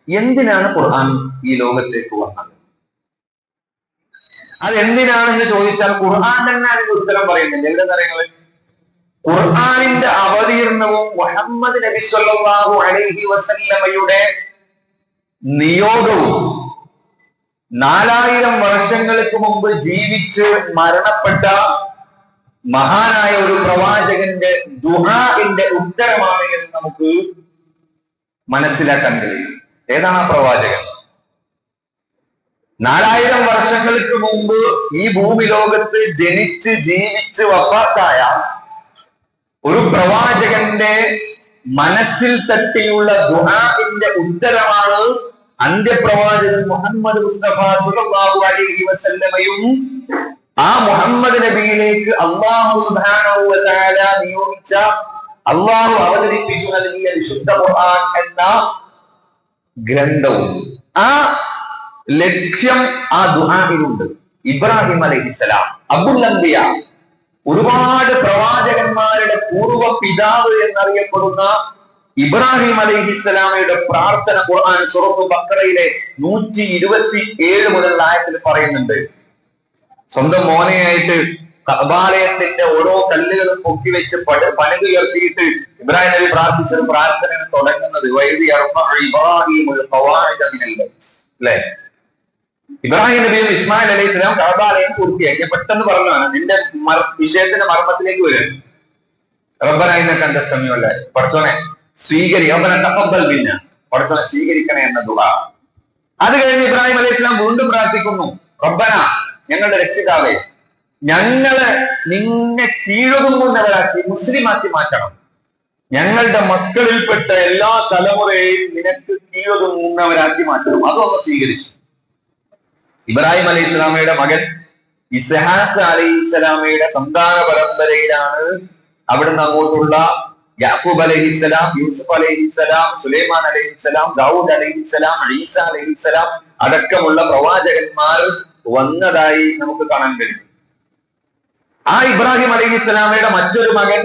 എന്തിനാണ് ഖുർആൻ ഈ ലോകത്തേക്ക് വന്നത്? അതെന്തിനാണെന്ന് ചോദിച്ചാൽ ഖുർആൻ തന്നെ അതിന് ഉത്തരം പറയുന്നില്ല. എന്താ പറയുന്നത്? ഖുർആനിന്റെ അവതീർണവും മുഹമ്മദ് നബി സ്വല്ലല്ലാഹു അലൈഹി വസല്ലമയുടെ നിയോഗവും 4000 വർഷങ്ങൾക്ക് മുമ്പ് ജീവിച്ച് മരണപ്പെട്ട മഹാനായ ഒരു പ്രവാചകന്റെ ദുആഇന്റെ ഉത്തരമാണ് എന്ന് നമുക്ക് മനസ്സിലാക്കാൻ കഴിയും. ഏതാണ് ആ പ്രവാചകൻ? 4000 വർഷങ്ങൾക്ക് മുമ്പ് ഈ ഭൂമി ലോകത്ത് ജനിച്ച് ജീവിച്ച് വഫാത്തായ ഒരു പ്രവാചകന്റെ മനസ്സിൽ തട്ടിയുള്ള ദുആഇന്റെ ഉത്തരമാണ് അന്ത്യപ്രവാചകൻ മുഹമ്മദ് മുസ്തഫ സ്വല്ലല്ലാഹു അലൈഹി വസല്ലമയും ആ മുഹമ്മദ് നബിയിലേക്ക് അല്ലാഹു സുബ്ഹാനഹു വ തആല നിയോഗിച്ച അല്ലാഹു അവതരിപ്പിച്ചു നൽകിയ വിശുദ്ധ ഖുർആൻ എന്ന ഗ്രന്ഥവും. ആ ലക്ഷ്യം ആ ദുആഇലുണ്ട്. ഇബ്രാഹിം അലൈഹിസ്സലാം, അബുൽ അംബിയ, ഒരുപാട് പ്രവാചകന്മാരുടെ പൂർവ്വ പിതാവ് എന്നറിയപ്പെടുന്ന ഇബ്രാഹിം അലൈഹിസ്സലാമയുടെ പ്രാർത്ഥന ഖുർആൻ സൂറത്തുൽ ബഖറയിലെ 127 മുതൽ ആയത്തിൽ പറയുന്നുണ്ട്. സ്വന്തം മോനെയായിട്ട് കഅബാലയത്തിന്റെ ഓരോ കല്ലുകളും പൊക്കി വെച്ച് പണിതുയർത്തിയിട്ട് ഇബ്രാഹിം നബി പ്രാർത്ഥിച്ചത് പ്രാർത്ഥനയാണ് തുടങ്ങുന്നത്. അല്ലെ, ഇബ്രാഹിം നബിയും ഇസ്മായിൽ അലൈഹി സ്വലാം കഅബാലയം പൂർത്തിയാക്കി. പെട്ടെന്ന് പറഞ്ഞതാണ് നിന്റെ വിഷയത്തിന്റെ മർമ്മത്തിലേക്ക് വരും. റബ്ബന ഇന്നക അൻത സമീഉൽ അലീം, പടച്ചോനെ സ്വീകരി, റബ്ബന തഖബ്ബൽ മിന്നാ, പടച്ചോനെ സ്വീകരിക്കണേ എന്ന ദുആ. അത് കഴിഞ്ഞ് ഇബ്രാഹിം അലൈഹി സ്വലാം വീണ്ടും പ്രാർത്ഥിക്കുന്നു, റബ്ബന, ഞങ്ങളുടെ രക്ഷിതാവേ, ഞങ്ങളെ നിന്നെ കീഴൊതുങ്ങുന്നവരാക്കി മുസ്ലിമാക്കി മാറ്റണം. ഞങ്ങളുടെ മക്കളിൽപ്പെട്ട എല്ലാ തലമുറയെയും നിനക്ക് കീഴൊതുങ്ങുന്നവരാക്കി മാറ്റണം. അതൊന്ന് സ്വീകരിച്ചു. ഇബ്രാഹിം അലൈഹി സ്വലാമയുടെ മകൻ ഇസ്ഹാഖ് അലൈഹി സ്വലാമയുടെ സന്താന പരമ്പരയിലാണ് അവിടുന്ന് അങ്ങോട്ടുള്ള യാക്കൂബ് അലൈഹിസ്സലാം, യൂസുഫ് അലൈഹിസ്സലാം, സുലൈമാൻ അലൈഹിസ്സലാം, ദാവൂദ് അലൈഹിസ്സലാം, ഈസ അലൈഹിസ്സലാം അടക്കമുള്ള പ്രവാചകന്മാർ വന്നതായി നമുക്ക് കാണാൻ കഴിയും. ആ ഇബ്രാഹിം അലൈഹിസ്സലാമയുടെ മറ്റൊരു മകൻ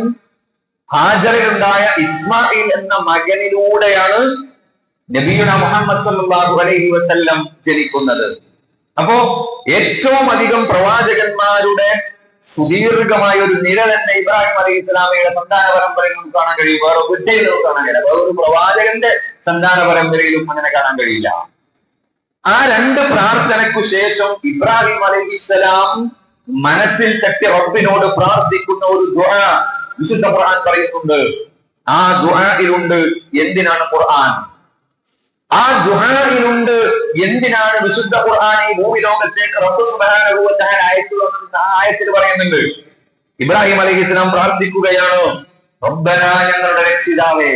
ഹാജറിലുണ്ടായ ഇസ്മായിൽ എന്ന മകനിലൂടെയാണ് നബിയുന മുഹമ്മദ് സല്ലല്ലാഹു അലൈഹി വസല്ലം ജനിക്കുന്നത്. അപ്പോ ഏറ്റവും അധികം പ്രവാചകന്മാരുടെ സുദീർഘമായ ഒരു നിര തന്നെ ഇബ്രാഹിം അലൈഹി സ്വലാമയുടെ സന്താന പരമ്പരയിൽ നമുക്ക് കാണാൻ കഴിയും. വേറെ എവിടെയും നമുക്ക് കാണാൻ കഴിയില്ല. വേറൊരു പ്രവാചകന്റെ സന്താന പരമ്പരയിലും അങ്ങനെ കാണാൻ കഴിയില്ല. ആ രണ്ട് പ്രാർത്ഥനയ്ക്കു ശേഷം ഇബ്രാഹിം അലൈഹിസ്സലാം മനസ്സിൽ തട്ടി റബ്ബിനോട് പ്രാർത്ഥിക്കുന്ന ഒരു ദുആ വിശുദ്ധ ഖുർആൻ പറയുന്നുണ്ട്. ആ ദുആയിലുണ്ട് എന്തിനാണ് ഖുർആൻ, ആ ദുആയിലുണ്ട് എന്തിനാണ് വിശുദ്ധ ഖുർആൻ ഈ ഭൂമി ലോകത്തേക്ക് റബ്ബ് സുബ്ഹാനഹു വ തആല അയച്ചതെന്ന് ആ ആയത്തിൽ പറയുന്നുണ്ട്. ഇബ്രാഹിം അലൈഹിസ്സലാം പ്രാർത്ഥിക്കുകയാണ്, റബ്ബനാ, ഞങ്ങളുടെ രക്ഷിതാവേ,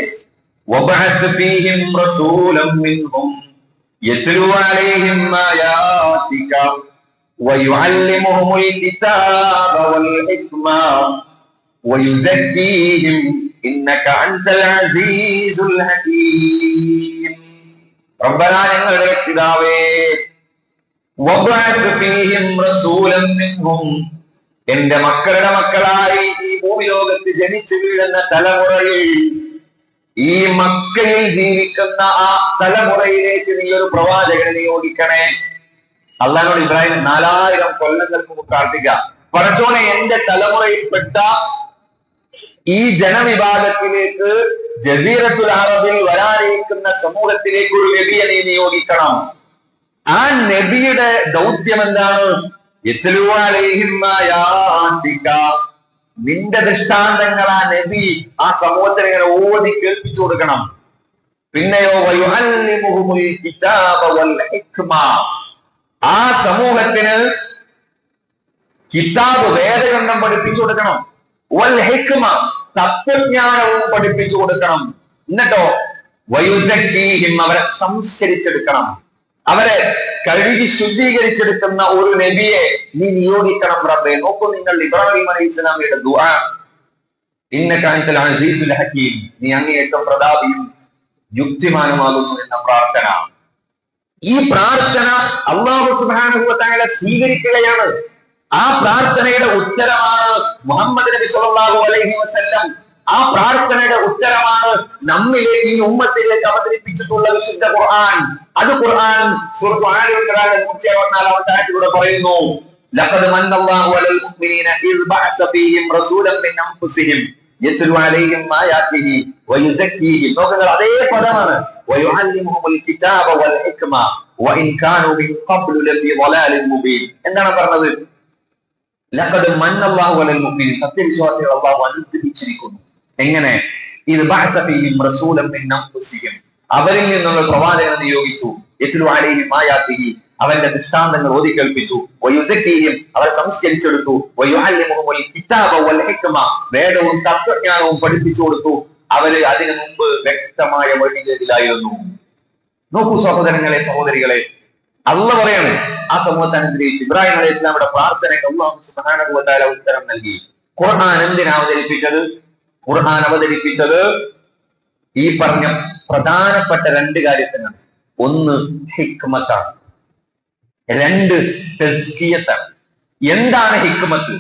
വബഅത്ത് ഫീഹിം റസൂലൻ മിൻഹും യത്ലു അലൈഹിം ആയാതിക വയുഅല്ലിമുഹുൽ കിതാബ വൽ ഹിക്മ വയുസക്കീഹിം ഇന്നക അൻതൽ അസീസുൽ ഹകീം. റബ്ബനാ, ഞങ്ങളുടെ രക്ഷിതാവേ, വബഅത്ത് ഫീഹിം റസൂലൻ മിൻഹും, എന്റെ മക്കളുടെ മക്കളായി ഈ ഭൂമി ലോകത്ത് ജനിച്ചു വീഴുന്ന തലമുറയിൽ, ഈ മക്കയിൽ ജീവിക്കുന്ന ആ തലമുറയിലേക്ക് നീ ഒരു പ്രവാചകനെ നിയോഗിക്കണേ. അള്ളാഹുവിനോട് ഇബ്രാഹിം 4000 കൊല്ലങ്ങൾക്ക് മുമ്പ് പ്രാർത്ഥിക്കുക, പടച്ചോനെ, എന്റെ തലമുറയിൽപ്പെട്ട ഈ ജനവിഭാഗത്തിലേക്ക്, ജസീറത്തുൽ അറബിൽ വരാനിരിക്കുന്ന സമൂഹത്തിലേക്ക് ഒരു നബിയെ നീ നിയോഗിക്കണം. ആ നബിയുടെ ദൗത്യം എന്താണ്? യത്ലു അലൈഹിം ആയാതിക, നിന്റെ ദൃഷ്ടാന്തങ്ങൾ ആ നബി ആ സമൂഹത്തിന് ഇങ്ങനെ ഓതി കേൾപ്പിച്ചു കൊടുക്കണം. പിന്നെയോ വയുഅല്ലിമുഹുൽ കിതാബ വൽ ഹിക്മ, ആ സമൂഹത്തിന് കിതാബ്, വേദഗ്രന്ഥം പഠിപ്പിച്ചു കൊടുക്കണം. വൽ ഹിക്മ, തത്വജ്ഞാനവും പഠിപ്പിച്ചു കൊടുക്കണം. എന്നിട്ടോ വയുസക്കീഹിം, അവരെ സംസ്കരിച്ചെടുക്കണം. അവരെ കഴുകി ശുദ്ധീകരിച്ചെടുക്കുന്ന ഒരു നബിയെ നീ നിയോഗിക്കണം റബ്ബേ. നോക്കൂ നിങ്ങൾ, ഇബ്രാഹിം അലൈഹിസ്സലാമയുടെ ദുആ, ഇന്നക അൻതൽ അസീസുൽ ഹകീം, നീ അങ്ങേയറ്റം പ്രതാപിയും യുക്തിമാനുമാകുന്നു എന്ന പ്രാർത്ഥന. ഈ പ്രാർത്ഥന അല്ലാഹു സുബ്ഹാനഹു വ തആല സ്വീകരിക്കുകയാണ്. ആ പ്രാർത്ഥനയുടെ ഉത്തരമാണ് മുഹമ്മദ് നബി സ്വല്ലല്ലാഹു അലൈഹി വസല്ലം ആ പ്രാർത്ഥനയുടെ ഉത്തരമാണ് നമ്മിലേക്ക്, ഈ ഉമ്മത്തിലേക്ക് അവതരിപ്പിച്ചിട്ടുള്ള വിശുദ്ധ ഖുർആൻ. അത് ഖുർആൻ സൂറത്ത് ആൽ ഇംറാൻ 164 ആയത്തിലൂടെ പറയുന്നു, ലഖദ് മന്നല്ലാഹു അലൽ മുഅ്മിനീന ഇദ് ബഅസ ഫീഹിം റസൂലൻ മിൻ അൻഫുസിഹിം യത്ലു അലൈഹിം ആയാതിഹി വയുസക്കീഹിം. നോക്കുക, അതേ പദമാണ്, വയുഅല്ലിമുഹുൽ കിതാബ വൽ ഹിക്മ വഇൻ കാനൂ മിൻ ഖബ്ലു ലഫീ ളലാലിൻ മുബീൻ. എന്താണ് പറഞ്ഞത്? ലഖദ് മന്നല്ലാഹു അലൽ മുഅ്മിനീൻ, സത്യവിശ്വാസികൾ അല്ലാഹു അനുഗ്രഹിച്ചിരിക്കുന്നു. എങ്ങനെ? ഇദ് ബഅസ ഫീഹിം റസൂലൻ മിൻ അൻഫുസിഹിം, അവരിൽ നിന്നുള്ള പ്രവാചകനെ നിയോഗിച്ചു. യത്ലു അലൈഹിം ആയാതിഹി, അവന്റെ ദൃഷ്ടാന്തങ്ങൾ ഓതി കേൾപ്പിച്ചു. വയുസക്കീഹിം, അവരെ സംസ്കരിച്ചെടുത്തു. വയുഅല്ലിമുഹുൽ കിതാബ വൽ ഹിക്മ, വേദവും തത്വജ്ഞാനവും പഠിപ്പിച്ചു കൊടുത്തു. അവര് അതിനു മുമ്പ് വ്യക്തമായ വഴികളിലായിരുന്നു. നോക്കൂ സഹോദരങ്ങളെ, സഹോദരികളെ, അള്ളാഹ് പറയാണ് ആ സമൂഹത്തെ അനുഗ്രഹിച്ചു. ഇബ്രാഹിം അലൈഹി ഇസ്ലാമിയുടെ പ്രാർത്ഥനയ്ക്ക് അല്ലാഹു സുബ്ഹാനഹു വ തആല ഉത്തരം നൽകി. ഖുർആൻ എന്തിനാ അവതരിപ്പിച്ചത്? ഖുർആൻ അവതരിപ്പിച്ചത് ഈ പറഞ്ഞ പ്രധാനപ്പെട്ട രണ്ട് കാര്യത്തിനാണ്. ഒന്ന് ഹിക്മത്താണ്, രണ്ട് തസ്കിയത്താണ്. എന്താണ് ഹിക്മത്ത്?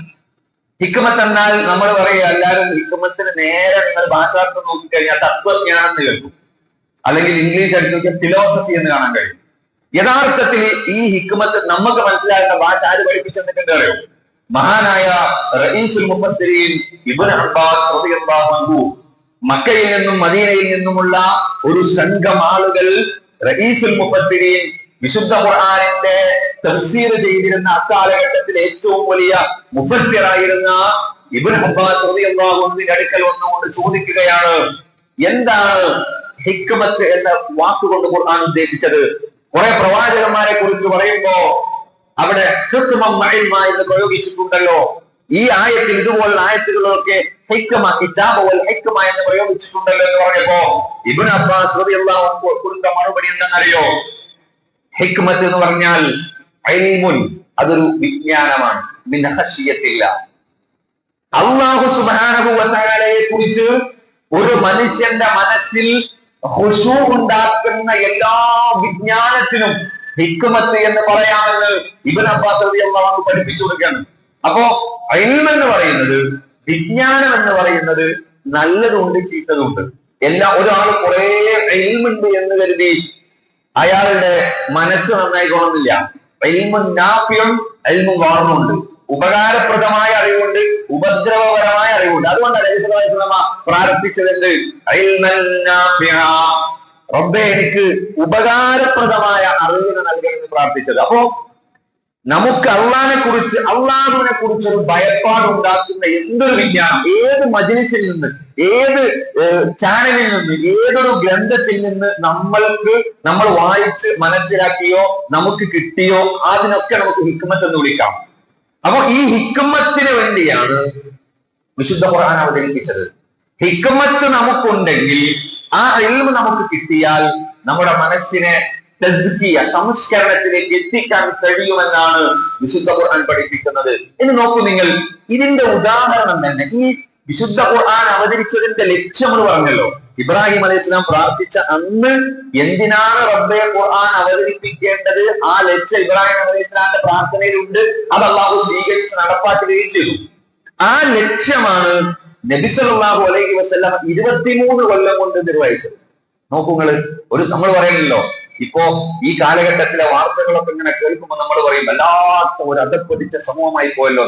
ഹിക്മത്ത് എന്നാൽ നമ്മൾ പറയുക, എല്ലാവരും ഹിക്മത്തിന് നേരെ നിങ്ങൾ ഭാഷാർത്ഥം നോക്കിക്കഴിഞ്ഞാൽ തത്വജ്ഞാനം എന്ന് കേൾക്കും, അല്ലെങ്കിൽ ഇംഗ്ലീഷ് എടുത്ത് നോക്കിയാൽ ഫിലോസഫി എന്ന് കാണാൻ കഴിയും. യഥാർത്ഥത്തിൽ ഈ ഹിക്മത്ത് നമുക്ക് മനസ്സിലാക്കുന്ന ഭാഷ ആര് പഠിപ്പിച്ചെന്നിട്ടുണ്ട് അറിയോ? മഹാനായ റഈസുൽ മുഫസ്സിരീൻ ഇബ്നു അബ്ബാസ് റളിയല്ലാഹു അൻഹു, മക്കയിൽ നിന്നും മദീനയിൽ നിന്നുമുള്ള ഒരു സംഘം ആളുകൾ, റഈസുൽ മുഫസ്സിരീൻ, വിശുദ്ധ ഖുർആനിന്റെ തഫ്സീർ ചെയ്തിരുന്ന അക്കാലഘട്ടത്തിൽ ഏറ്റവും വലിയ മുഫസ്സിറായിരുന്ന ഇബ്നു അബ്ബാസ് റളിയല്ലാഹു അൻഹുവിന്റെ അടുക്കൽ വന്നുകൊണ്ട് ചോദിക്കുകയാണ്, എന്താണ് ഹിക്മത്ത് എന്ന വാക്കുകൊണ്ട് ഖുർആൻ ഉദ്ദേശിച്ചത്? കുറെ പ്രവാചകന്മാരെ കുറിച്ച് പറയുമ്പോ അവിടെ ഹിക്മം മഇൽമ എന്ന് പ്രയോഗിച്ചിട്ടുണ്ടല്ലോ. ഈ ആയത്തിൽ ഇതുപോലുള്ള ആയത്തുകളൊക്കെ ഹിക്മ, കിതാബ് വൽ ഹിക്മ എന്ന് പ്രയോഗിച്ചിട്ടുണ്ടല്ലോ എന്ന് പറഞ്ഞപ്പോ ഇബ്നു അബ്ബാസ് റളിയല്ലാഹു അൻഹു കൊടുത്ത മറുപടി എന്താണെന്നറിയോ? ഹിക്മത്ത് എന്ന് പറഞ്ഞാൽ ഇൽമുൻ, അതൊരു വിജ്ഞാനമാണ്. മിൻ ഖശിയത്തില്ലാഹ്, അല്ലാഹു സുബ്ഹാനഹു വ തആലയെ കുറിച്ച് ഒരു മനുഷ്യന്റെ മനസ്സിൽ ഖുശൂ ഉണ്ടാക്കുന്ന എല്ലാ വിജ്ഞാനത്തിനും ഹിക്മത്ത് എന്ന് പറയാമെന്ന് ഇബ്നു അബ്ബാസ് റളിയല്ലാഹു അൻഹു പഠിപ്പിച്ചു കൊടുക്കുകയാണ്. അപ്പോ ഇൽമ് എന്ന് പറയുന്നത്, വിജ്ഞാനം എന്ന് പറയുന്നത് നല്ലതുണ്ട് ചീത്തതുണ്ട്. ഒരാൾ കുറെ ഇൽമുണ്ട് എന്ന് കരുതി അയാളുടെ മനസ്സ് നന്നായിക്കൊള്ളുന്നില്ല. ഇൽമുൻ നാഫിഉൻ, ഇൽമുൻ വാറുണ്ട്. ഉപകാരപ്രദമായ അറിവുണ്ട്, ഉപദ്രവപരമായ അറിവുണ്ട്. അതുകൊണ്ടാണ് നബി സല്ലല്ലാഹു അലൈഹി വസല്ലം പ്രാർത്ഥിച്ചത്, ഇൽമൻ നാഫിഅ, റബ്ബേ എനിക്ക് ഉപകാരപ്രദമായ അറിവിനെ നൽകണമെന്ന് പ്രാർത്ഥിച്ചത്. അപ്പോ നമുക്ക് അള്ളാഹുവിനെ കുറിച്ച് ഒരു ഭയപ്പാടുണ്ടാക്കുന്ന എന്തൊരു വിജ്ഞാനം, ഏത് മജ്‌ലിസിൽ നിന്ന്, ഏത് ചാനലിൽ നിന്ന്, ഏതൊരു ഗ്രന്ഥത്തിൽ നിന്ന് നമ്മൾ വായിച്ച് മനസ്സിലാക്കിയോ നമുക്ക് കിട്ടിയോ അതിനൊക്കെ നമുക്ക് ഹിക്മത്ത് എന്ന് വിളിക്കാം. അപ്പൊ ഈ ഹിക്മത്തിന് വേണ്ടിയാണ് വിശുദ്ധ ഖുർആൻ അവതരിപ്പിച്ചത്. ഹിക്മത്ത് നമുക്കുണ്ടെങ്കിൽ, ആ ഇൽമ് നമുക്ക് കിട്ടിയാൽ നമ്മുടെ മനസ്സിനെ തസ്കിയ, സംസ്കരണത്തിലേക്ക് എത്തിക്കാൻ കഴിയുമെന്നാണ് വിശുദ്ധ ഖുർആൻ പഠിപ്പിക്കുന്നത്. ഇനി നോക്കൂ നിങ്ങൾ, ഇതിന്റെ ഉദാഹരണം തന്നെ ഈ വിശുദ്ധ ഖുർആൻ അവതരിച്ചതിന്റെ ലക്ഷ്യം എന്ന് പറഞ്ഞല്ലോ. ഇബ്രാഹിം അലൈഹി ഇസ്ലാം പ്രാർത്ഥിച്ച അന്ന് എന്തിനാണ് റബ്ബെ ഖുർആൻ അവതരിപ്പിക്കേണ്ടത്, ആ ലക്ഷ്യം ഇബ്രാഹിം അലൈഹി ഇസ്ലാമിന്റെ പ്രാർത്ഥനയിലുണ്ട്. അത് അല്ലാഹു സ്വീകരിച്ച് നടപ്പാക്കുകയും ചെയ്തു. ആ ലക്ഷ്യമാണ് നബി സല്ലല്ലാഹു അലൈഹി വസല്ലം 23 കൊല്ലം കൊണ്ട് നിർവഹിച്ചത്. നോക്കൂ നിങ്ങൾ, നമ്മൾ പറയുന്നല്ലോ, ഇപ്പോ ഈ കാലഘട്ടത്തിലെ വാർത്തകളൊക്കെ ഇങ്ങനെ കേൾക്കുമ്പോൾ നമ്മൾ പറയും, വല്ലാത്ത ഒരു അധപ്പതിച്ച സമൂഹമായി പോയല്ലോ.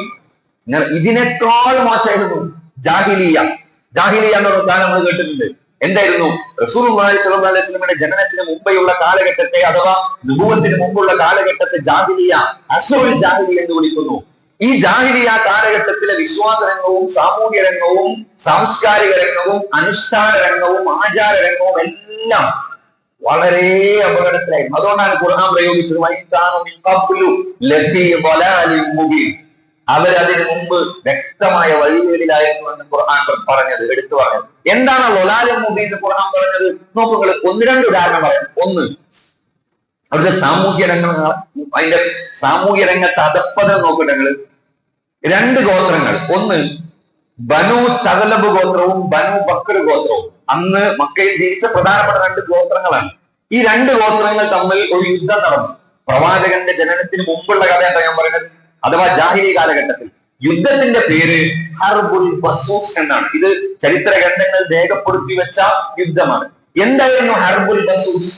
ഇതിനേക്കാൾ മോശമായിരുന്നു ജാഹിലിയ എന്നൊരു കാലം നമ്മൾ കേട്ടിട്ടുണ്ട്. എന്തായിരുന്നു? റസൂലുള്ളാഹി സ്വല്ലല്ലാഹു അലൈഹി വസല്ലമയുടെ ജനനത്തിന് മുമ്പെയുള്ള കാലഘട്ടത്തെ, അഥവാ നുബുവത്തിന് മുമ്പുള്ള കാലഘട്ടത്തെ ജാഹിലിയ, അസ്റുൽ ജാഹിലിയ എന്ന് വിളിക്കുന്നു. ഈ ജാഹിലിയ കാലഘട്ടത്തിലെ വിശ്വാസ രംഗവും സാമൂഹ്യ രംഗവും സാംസ്കാരിക രംഗവും അനുഷ്ഠാന രംഗവും ആചാര രംഗവും എല്ലാം വളരെ അപകടത്തിലായിരുന്നു. അതുകൊണ്ടാണ് ഖുർആൻ പ്രയോഗിച്ചത്, അവരതിനു മുമ്പ് വ്യക്തമായ വഴികളിലായിരുന്നു എന്ന് ഖുർആൻ പറഞ്ഞത്, എടുത്തു പറഞ്ഞത്. എന്താണ് ലൊലാലിൻ മുബീൻ എന്ന് ഖുർആൻ പറഞ്ഞത്? നോക്കുകൾ, 1-2 ഉദാഹരണം പറയാം. ഒന്ന്, അവരുടെ സാമൂഹ്യ രംഗം, അതിന്റെ സാമൂഹ്യ രംഗത്ത് അധപ്പതം നോക്കട്ടെ നിങ്ങൾ. 2 ഗോത്രങ്ങൾ, ഒന്ന് ബനു തഗ്ലബ് ഗോത്രവും ബനു ബക്കർ ഗോത്രവും. അന്ന് മക്കയിൽ ജീവിച്ച പ്രധാനപ്പെട്ട 2 ഗോത്രങ്ങളാണ്. ഈ 2 ഗോത്രങ്ങൾ തമ്മിൽ ഒരു യുദ്ധം നടന്നു. പ്രവാചകന്റെ ജനനത്തിന് മുമ്പുള്ള കഥയാണ് ഞാൻ പറയുന്നത്, അഥവാ ജാഹിലി കാലഘട്ടത്തിൽ. യുദ്ധത്തിന്റെ പേര് ഹർബുൽ ബസൂസ് എന്നാണ്. ഇത് ചരിത്ര ഗ്രന്ഥങ്ങൾ രേഖപ്പെടുത്തി വെച്ച യുദ്ധമാണ്. എന്തായിരുന്നു ഹർബുൽ ബസൂസ്?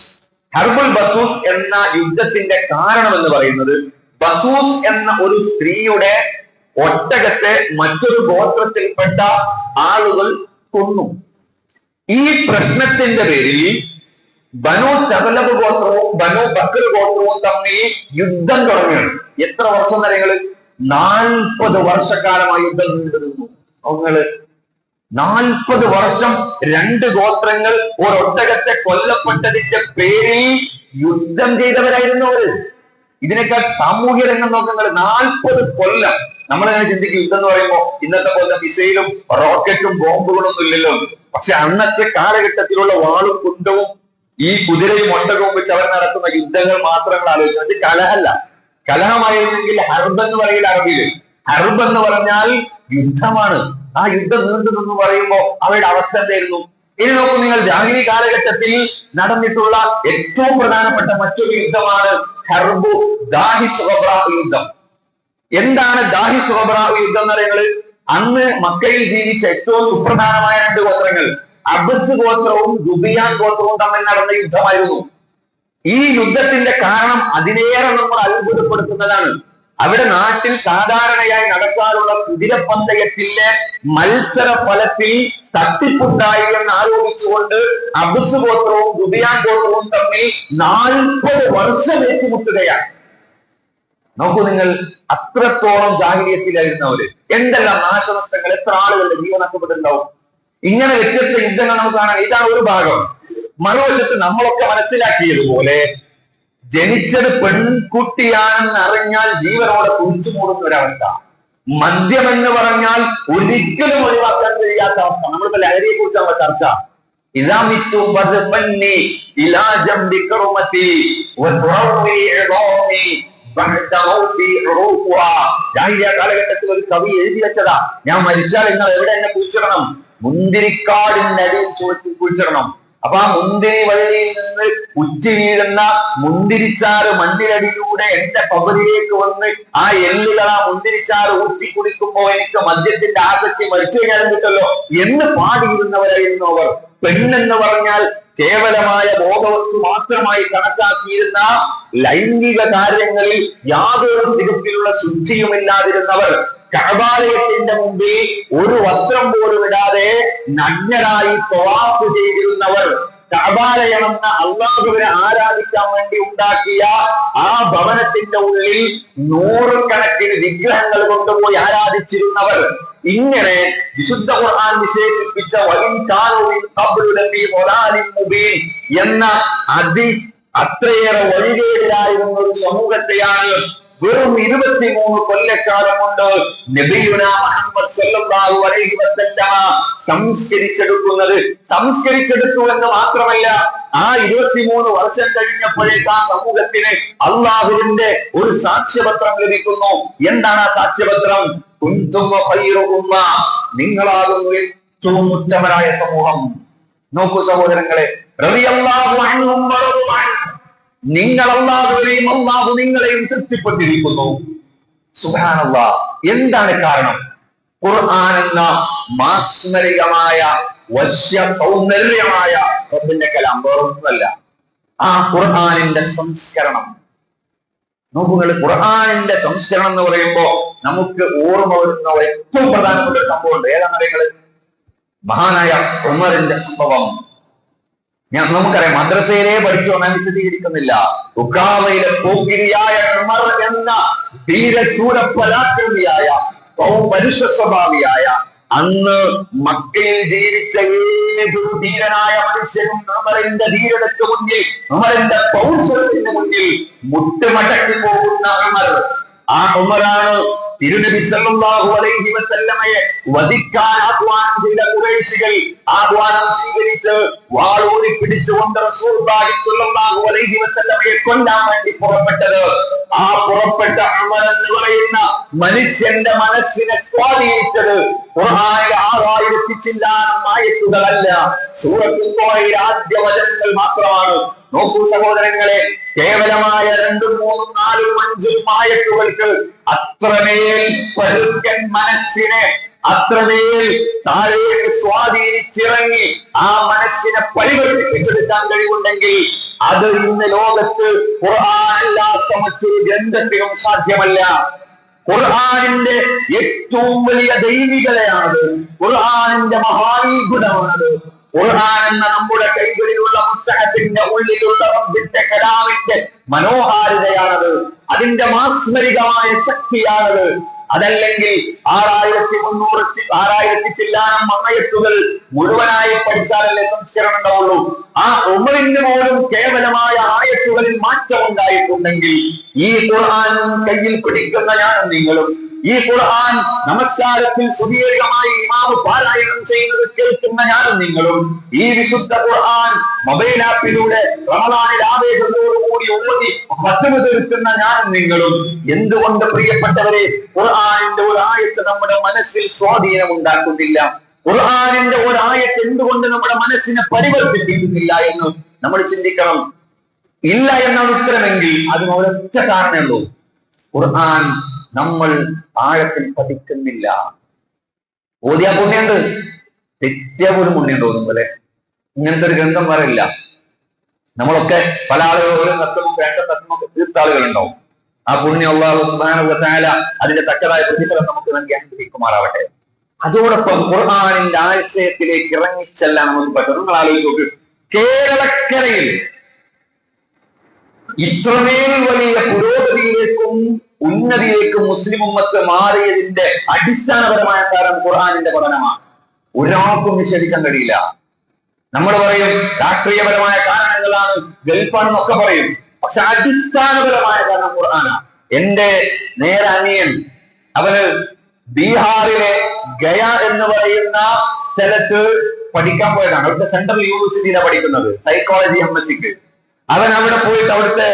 ഹർബുൽ ബസൂസ് എന്ന യുദ്ധത്തിന്റെ കാരണം എന്ന് പറയുന്നത്, ബസൂസ് എന്ന ഒരു സ്ത്രീയുടെ ഒട്ടകത്തെ മറ്റൊരു ഗോത്രത്തിൽപ്പെട്ട ആളുകൾ കൊന്നു. ഈ പ്രശ്നത്തിന്റെ പേരിൽ ബനു തഗ്ലബ് ഗോത്രവും ബനു ബക്കർ ഗോത്രവും തമ്മിൽ യുദ്ധം തുടങ്ങുകയാണ്. എത്ര വർഷം വരെകള്? 40 വർഷക്കാലമായി യുദ്ധം നീണ്ടുനിന്നു. അവങ്ങള് 40 വർഷം 2 ഗോത്രങ്ങൾ ഒരൊട്ടകത്തെ കൊല്ലപ്പെട്ടതിന്റെ പേരിൽ യുദ്ധം ചെയ്തവരായിരുന്നു അവര്. ഇതിനേക്കാൾ സാമൂഹ്യ രംഗം നോക്കുന്നത് 40 കൊല്ലം. നമ്മളെങ്ങനെ ചിന്തിക്കും യുദ്ധം എന്ന് പറയുമ്പോൾ ഇന്നത്തെ പോലെ മിസൈലും റോക്കറ്റും ബോംബുകളൊന്നും ഇല്ലല്ലോ. പക്ഷെ അന്നത്തെ കാലഘട്ടത്തിലുള്ള വാളും കുന്തവും ഈ കുതിരയും ഒട്ടകവും വെച്ച് അവർ നടത്തുന്ന യുദ്ധങ്ങൾ മാത്രങ്ങൾ ആലോചിച്ചു. അത് കലഹല്ല. കലഹമായിരുന്നെങ്കിൽ ഹർബ് എന്ന് പറയില്ല അറബിയില്. ഹർബ് എന്ന് പറഞ്ഞാൽ യുദ്ധമാണ്. ആ യുദ്ധം നീണ്ടു എന്ന് പറയുമ്പോൾ അവരുടെ അവസ്ഥ എന്തായിരുന്നു? ഇനി നോക്കൂ നിങ്ങൾ, ജാഹിലി കാലഘട്ടത്തിൽ നടന്നിട്ടുള്ള ഏറ്റവും പ്രധാനപ്പെട്ട മറ്റൊരു യുദ്ധമാണ് ഹർബു ദാഹിസ് ഗബ്രാ യുദ്ധം. എന്താണ് ദാഹിസ് ഗബ്രാ യുദ്ധം എന്ന് പറയുന്നത്? അന്ന് മക്കയിൽ ജീവിച്ച ഏറ്റവും സുപ്രധാനമായ 2 ഗോത്രങ്ങൾ, അബ്സ് ഗോത്രവും ദുബിയാൻ ഗോത്രവും തമ്മിൽ നടന്ന യുദ്ധമായിരുന്നു. ഈ യുദ്ധത്തിന്റെ കാരണം അതിനേറെ നമ്മൾ അത്ഭുതപ്പെടുത്തുന്നതാണ്. അവിടെ നാട്ടിൽ സാധാരണയായി നടക്കാറുള്ള കുതിരപ്പന്തയത്തിലെ മത്സര ഫലത്തിൽ തട്ടിപ്പുണ്ടായി എന്ന് ആരോപിച്ചുകൊണ്ട് അബ്സ് ഗോത്രവും ദുബിയാൻ ഗോത്രവും തമ്മിൽ 40 വർഷം ഏറ്റുമുട്ടുകയാണ്. നോക്കൂ നിങ്ങൾ, അത്രത്തോളം ജാഹിലിയത്തിലായിരുന്നവര്. എന്തെല്ലാം നാശനഷ്ടങ്ങൾ, എത്ര ആളുകളുടെ ജീവൻ നഷ്ടപ്പെട്ടിട്ടുണ്ടാവും. ഇങ്ങനെ വ്യത്യസ്ത യുദ്ധങ്ങൾ നമുക്ക് കാണാൻ. ഇതാണ് ഒരു ഭാഗം. മറുവശത്ത് നമ്മളൊക്കെ മനസ്സിലാക്കിയതുപോലെ ജനിച്ചത് പെൺകുട്ടിയാണെന്ന് അറിഞ്ഞാൽ ജീവനോടെ കുഴിച്ചു മൂടുന്ന ഒരവസ്ഥ. മദ്യം എന്ന് പറഞ്ഞാൽ ഒരിക്കലും ഒഴിവാക്കാൻ കഴിയാത്ത അവസ്ഥ. നമ്മളിപ്പോ ലഹരിയെ കുറിച്ചാണ് ചർച്ച. കാലഘട്ടത്തിൽ ഒരു കവി എഴുതി വെച്ചതാ, ഞാൻ മരിച്ചാൽ നിങ്ങൾ എവിടെ എന്നെ കുഴിച്ചിടണം? മുന്തിരിക്കാടിന്റെ അടിയിൽ കുഴിച്ചിടണം. അപ്പൊ ആ മുന്തിരി വള്ളിയിൽ നിന്ന് ഉച്ചി വീഴുന്ന മുന്തിരിച്ചാറ് മണ്ണിലടിയിലൂടെ എന്റെ കബറിലേക്ക് വന്ന് ആ എല്ലുകൾ ആ മുന്തിരിച്ചാറ് ഊറ്റി കുടിക്കുമ്പോ എനിക്ക് മദ്യത്തിന്റെ ആസക്തി മരിച്ചു കഴിഞ്ഞാലും കിട്ടല്ലോ എന്ന് പാടിയിരുന്നവരായിരുന്നു അവർ. പെണ്ണെന്ന് പറഞ്ഞാൽ കേവലമായ ഭോഗവസ്തു മാത്രമായി കണക്കാക്കിയിരുന്ന, ലൈംഗിക കാര്യങ്ങളിൽ യാതൊരു വിധത്തിലുള്ള ശുദ്ധിയുമില്ലാതിരുന്നവർ, കഅബാലയത്തിന്റെ മുമ്പിൽ ഒരു വസ്ത്രം പോലും ഇടാതെ നഗ്നരായി തവാഫ് ചെയ്തിരുന്നവർ, കഅബാലയം എന്ന അല്ലാഹുവിനെ ആരാധിക്കാൻ വേണ്ടി ഉണ്ടാക്കിയ ആ ഭവനത്തിന്റെ ഉള്ളിൽ 100 കണക്കിന് വിഗ്രഹങ്ങൾ കൊണ്ടുപോയി ആരാധിച്ചിരുന്നവർ, ഇങ്ങനെ വിശുദ്ധ ഖുർആൻ വിശേഷിപ്പിച്ച എന്ന അത്രയേറെ വഴികേടിലായിരുന്ന ഒരു സമൂഹത്തെയാണ് വെറും 23 കൊല്ലക്കാലം കൊണ്ട് നബിയുനാ മുഹമ്മദ് സല്ലല്ലാഹു അലൈഹി വസല്ലമ സംസ്കരിച്ചെടുക്കുന്നത്. സംസ്കരിച്ചെടുത്തു എന്ന് മാത്രമല്ല, ആ 23 വർഷം കഴിഞ്ഞപ്പോഴേക്ക് ആ സമൂഹത്തിന് അള്ളാഹുവിന്റെ ഒരു സാക്ഷ്യപത്രം ലഭിക്കുന്നു. എന്താണ് ആ സാക്ഷ്യപത്രം? കുന്തും ഖൈറു ഉമ്മ, നിങ്ങളാകുന്നു ഏറ്റവും ഉത്തമരായ സമൂഹം. നോക്കൂ സഹോദരങ്ങളെ, റളിയല്ലാഹു അൻഹും വറദു അൻഹു, നിങ്ങൾ അല്ലാഹുവിനെയും അല്ലാഹു നിങ്ങളെയും തൃപ്തിപ്പെട്ടിരിക്കുന്നു. സുബ്ഹാനല്ലാഹ്. എന്താണ് കാരണം? ഖുർആൻ എന്ന മാസ്മരികമായ വശ്യ സൗന്ദര്യമായ റബ്ബിന്റെ കലാം വേറൊന്നുമല്ല. ആ ഖുർആനിന്റെ സംസ്കരണം നോക്കുകൾ. ഖുർആനിന്റെ സംസ്കരണം എന്ന് പറയുമ്പോ നമുക്ക് ഓർമ്മ വരുന്ന ഏറ്റവും പ്രധാനപ്പെട്ട ഒരു സംഭവമുണ്ട്. ഏതാണെന്നറിയങ്ങള്? മഹാനായ ഉമറിന്റെ സംഭവം. നമുക്കറിയാം, മദ്രസയിലെ പഠിച്ചു ഞാൻ വിശദീകരിക്കുന്നില്ല. ഉഖാവയിലെ പോക്കിരിയായ ഉമർ എന്ന ധീരശൂര പരാക്രമിയായ മനുഷ്യ സ്വഭാവിയായ, അന്ന് മക്കയിൽ ജീവിച്ച ഏതൊരു ധീരനായ മനുഷ്യനും ഉമറിന്റെ ധീരതയ്ക്ക് മുന്നിൽ, ഉമറിന്റെ പൗരുഷത്തിന് മുന്നിൽ മുട്ടുമടക്കി പോകുന്ന ഉമർ. ആ ഉമറാണ് തിരുനബി സല്ലല്ലാഹു അലൈഹി വസല്ലമയെ വധിക്കാൻ ആഹ്വാനം ചെയ്ത ഖുറൈശികൾ ആഹ്വാനം സ്വീകരിച്ച് വാളൂരി പിടിച്ചുകൊണ്ട് റസൂലുള്ളാഹി സ്വല്ലല്ലാഹു അലൈഹി വസല്ലമയെ കൊല്ലാൻ വേണ്ടി പുറപ്പെട്ടത്. ആ പുറപ്പെട്ട ഉമർ എന്ന് പറയുന്ന മനുഷ്യന്റെ മനസ്സിനെ സ്വാധീനിച്ചത് ഖുർആനിലെ 6000 ചില്ലാനം ആയത്തുകളല്ല, സൂറത്തുൽ ത്വാഹയിലെ ആദ്യ വചനങ്ങൾ മാത്രമാണ്. നോക്കൂ സഹോദരങ്ങളെ, കേവലമായ 2, 3, 4, 5 ആയത്തുകൾക്ക് അത്രമേൽ പരുക്കൻ മനസ്സിനെ അത്രമേൽ താഴേക്ക് സ്വാധീനിച്ചിറങ്ങി ആ മനസ്സിനെ പരിവർത്തിപ്പിച്ചെടുക്കാൻ കഴിവുണ്ടെങ്കിൽ അത് ഇന്ന് ലോകത്ത് ഖുർആനല്ലാത്ത മറ്റൊരു ഗ്രന്ഥത്തിനും സാധ്യമല്ല. ഖുർആനിന്റെ ഏറ്റവും വലിയ ദൈവികതയാണത്. ഖുർആനിന്റെ മഹാത്ഭുതമാണത്. ഖുർആൻ എന്ന നമ്മുടെ കൈകളിലുള്ള മുസ്ഹഫിന്റെ ഉള്ളിലുള്ള റബ്ബിന്റെ കലാമിന്റെ മനോഹാരിതയാണത്. അതിന്റെ മാസ്മരികമായ ശക്തിയാണത്. അതല്ലെങ്കിൽ 6300 ചില്ലാനം ആയത്തുകൾ മുഴുവനായി പഠിച്ചാലല്ലേ സംസ്കരണം ഉണ്ടാവുള്ളൂ. ആ ഉമറിന് പോലും കേവലമായ ആയത്തുകളിൽ മാറ്റം ഉണ്ടായിട്ടുണ്ടെങ്കിൽ ഈ ഖുർആൻ കയ്യിൽ പിടിക്കുന്ന ഞാനും നിങ്ങളും, ഈ ഖുർആൻ നമസ്കാരത്തിൽ സുദീർഘമായി ഇമാമ് പാരായണം ചെയ്യുന്നത് കേൾക്കുന്ന ഞാനും നിങ്ങളും, ഈ വിശുദ്ധ ഖുർആൻ മൊബൈൽ ആപ്പിലൂടെ റമദാനിൽ ആവേശത്തോടുകൂടി ഓതി പത്തുമ തീർക്കുന്ന ഞാനും നിങ്ങളും, എന്തുകൊണ്ട് പ്രിയപ്പെട്ടവരെ ഖുർആനിന്റെ ഒരു ആയത്ത് നമ്മുടെ മനസ്സിൽ സ്വാധീനം ഉണ്ടാക്കുന്നില്ല? ഖുർആനിന്റെ ഒരു ആയത്ത് എന്തുകൊണ്ട് നമ്മുടെ മനസ്സിനെ പരിവർത്തിപ്പിക്കുന്നില്ല എന്ന് നമ്മൾ ചിന്തിക്കണം. ഇല്ല എന്നാണ് ഉത്തരമെങ്കിൽ അതിന് ഒരൊറ്റ കാരണമേ ഉള്ളൂ. ഖുർആൻ നമ്മൾ ആഴത്തിൽ പഠിക്കുന്നില്ല. ഓതിയ പുണ്യുണ്ട്, തെറ്റിയ പോലും പുണ്യം തോന്നും പോലെ. ഇങ്ങനത്തെ ഒരു ഗ്രന്ഥം പറയില്ല. നമ്മളൊക്കെ പല ആളുകളും ഒരു തത്വവും 2 തത്വമൊക്കെ തീർത്ത ആളുകളുണ്ടാവും. ആ പുണ്യം അല്ലാഹു സുബ്ഹാനഹു വ തആല അതിന്റെ തക്കതായ പ്രതിഫലം നമുക്ക് നൽകി അനുഗ്രഹിക്കുമാറാവട്ടെ. അതോടൊപ്പം ഖുർആനിന്റെ ആശയത്തിലേക്ക് ഇറങ്ങിച്ചെല്ലാൻ നമുക്ക് പറ്റും. നിങ്ങൾ ആലോചിച്ച് നോക്ക്, കേരളക്കരയിൽ ഇത്രമേൽ വലിയ പുരോഗതിയിലേക്കും ഉന്നതിയിലേക്കും മുസ്ലിം ഉമ്മത്ത് മാറിയതിന്റെ അടിസ്ഥാനപരമായ കാരണം ഖുർആനിന്റെ പഠനമാണ്. ഒരാൾക്കും നിഷേധിക്കാൻ കഴിയില്ല. നമ്മൾ പറയും രാഷ്ട്രീയപരമായ കാരണങ്ങളാണ്, ഗൾഫാണെന്നൊക്കെ പറയും. പക്ഷെ അടിസ്ഥാനപരമായ കാരണം ഖുർആനാണ്. എന്റെ നേരെ അനിയൻ, അവന് ബീഹാറിലെ ഗയ എന്ന് പറയുന്ന സ്ഥലത്ത് പഠിക്കാൻ പോയതാണ്. അവിടുത്തെ സെൻട്രൽ യൂണിവേഴ്സിറ്റിയിലാണ് പഠിക്കുന്നത്, സൈക്കോളജി MSc. അവൻ അവിടെ പോയിട്ട് അവിടുത്തെ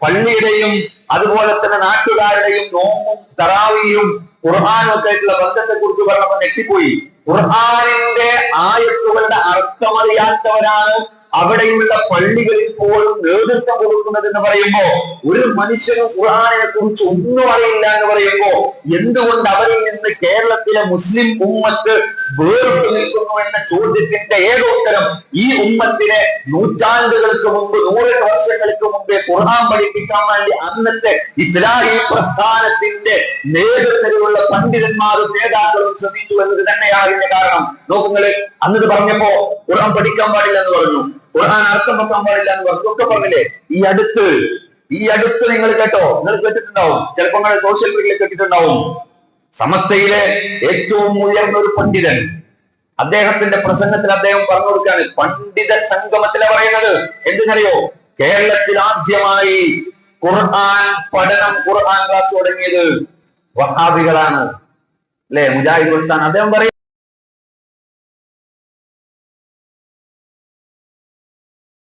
പള്ളിയുടെയും അതുപോലെ തന്നെ നാട്ടുകാരുടെയും നോമ്പും തറാവിയും ഖുർആനും ഒക്കെ ആയിട്ടുള്ള ബന്ധത്തെ കുറിച്ച് പറഞ്ഞപ്പോൾ ഞെട്ടിപ്പോയി. ഖുർആനിന്റെ ആയത്തുകളുടെ അർത്ഥമറിയാത്തവരാണ് അവിടെയുള്ള പള്ളികളിൽ പോലും നേതൃത്വം കൊടുക്കുന്നത് എന്ന് പറയുമ്പോ, ഒരു മനുഷ്യനും ഖുർആനിനെ കുറിച്ച് ഒന്നും അറിയില്ല എന്ന് പറയുമ്പോ എന്തുകൊണ്ട് അവരിൽ നിന്ന് കേരളത്തിലെ മുസ്ലിം ഉമ്മത്ത് വേറിട്ട് നിൽക്കുന്നു എന്ന ചോദ്യത്തിന്റെ ഏക ഉത്തരം, ഈ ഉമ്മത്തിനെ നൂറ്റാണ്ടുകൾക്ക് മുമ്പ്, 100 വർഷങ്ങൾക്ക് മുമ്പേ ഖുർആൻ പഠിപ്പിക്കാൻ വേണ്ടി അന്നത്തെ ഇസ്ലാഹി പ്രസ്ഥാനത്തിന്റെ നേതൃത്വത്തിലുള്ള പണ്ഡിതന്മാരും നേതാക്കളും ശ്രമിച്ചു എന്നത് തന്നെയാണ് അതിന്റെ കാരണം. നോക്കുങ്ങള്, അന്നത് പറഞ്ഞപ്പോ ഖുർആൻ പഠിക്കാൻ പാടില്ല എന്ന് പറഞ്ഞു, ഖുർആൻ അർത്ഥം വെക്കാൻ പാടില്ല എന്ന് പറഞ്ഞു, ഒക്കെ പറഞ്ഞില്ലേ? ഈ അടുത്ത് നിങ്ങൾ കേട്ടോ, നിങ്ങൾ കേട്ടിട്ടുണ്ടാവും, ചിലപ്പോൾ നിങ്ങൾ സോഷ്യൽ മീഡിയയിൽ കേട്ടിട്ടുണ്ടാവും. സമസ്തയിലെ ഏറ്റവും ഉയർന്ന ഒരു പണ്ഡിതൻ, അദ്ദേഹത്തിന്റെ പ്രസംഗത്തിൽ അദ്ദേഹം പറഞ്ഞു കൊടുക്കുകയാണ്, പണ്ഡിത സംഗമത്തിലെ പറയുന്നത് എന്തെന്നറിയോ? കേരളത്തിൽ ആദ്യമായി ഖുർആൻ പഠനം, ഖുർആൻ ക്ലാസ് തുടങ്ങിയത് വഹാബികളാണ്, അല്ലെ? മുജാഹിദ് പ്രസ്ഥാനം. അദ്ദേഹം പറയും